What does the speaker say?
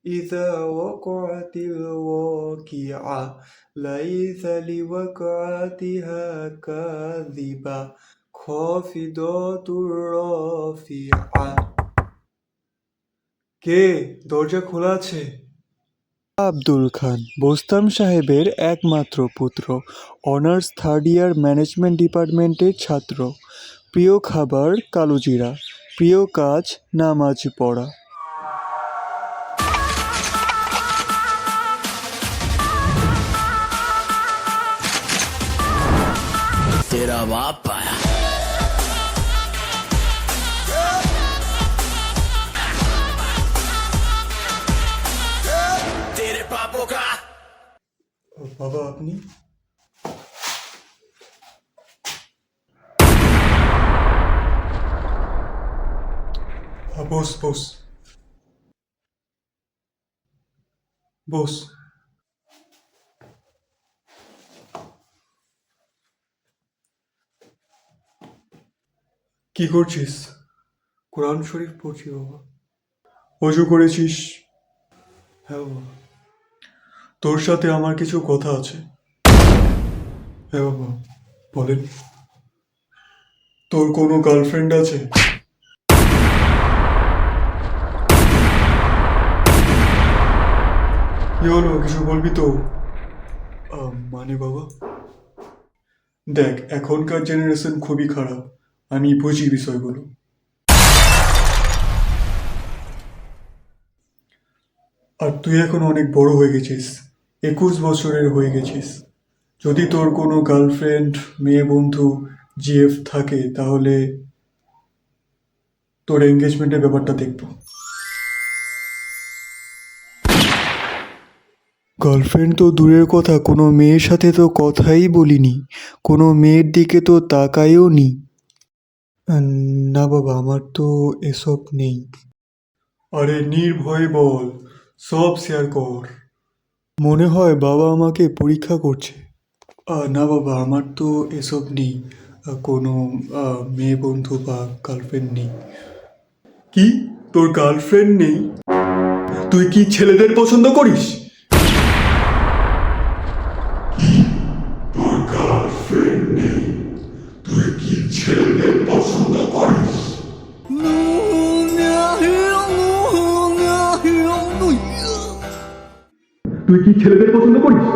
إذا وقعت الواقعة ليس لوقعتها كاذبة خافضة رافعة। কে? দরজা খোলা আছে? আব্দুল খান, বোস্তাম সাহেবের একমাত্র পুত্র, অনার্স থার্ড ইয়ার ম্যানেজমেন্ট ডিপার্টমেন্টের ছাত্র। প্রিয় খাবার কালোজিরা, প্রিয় কাজ নামাজ পড়া। तेरा बाप आया। तेरे पापों का। বাবা আপনি? বস বস বস। কি করছিস? কোরআন শরীফ পড়ছি বাবা। অজু করেছিস? হ্যাঁ বাবা। তোর সাথে আমার কিছু কথা আছে। হ্যাঁ বাবা বলেন। তোর কোনো গার্লফ্রেন্ড আছে? কি হলো, কিছু বলবি তো? মানে বাবা, দেখ এখনকার জেনারেশন খুবই খারাপ, আমি বুঝি বিষয়গুলো। আর তুই এখন অনেক বড় হয়ে গেছিস, 21 বছরের হয়ে গেছিস। যদি তোর কোনো গার্লফ্রেন্ড, মেয়ে বন্ধু, জিএফ থাকে তাহলে তোর এঙ্গেজমেন্টের ব্যাপারটা দেখবো। গার্লফ্রেন্ড তো দূরের কথা, কোনো মেয়ের সাথে তো কথাই বলিনি, কোনো মেয়ের দিকে তো তাকাইও নি। না বাবা, আমার তো এসব নেই। আরে নির্ভয়ে বল, সব শেয়ার কর। মনে হয় বাবা আমাকে পরীক্ষা করছে। না বাবা, আমার তো এসব নেই, কোনো মেয়ে বন্ধু বা গার্লফ্রেন্ড নেই। কি, তোর গার্লফ্রেন্ড নেই? তুই কি ছেলেদের পছন্দ করিস? তোর গার্লফ্রেন্ড নেই, তুই কি ছেলেদের পছন্দ করিস? তুই কি ছেলেদের পছন্দ করিস?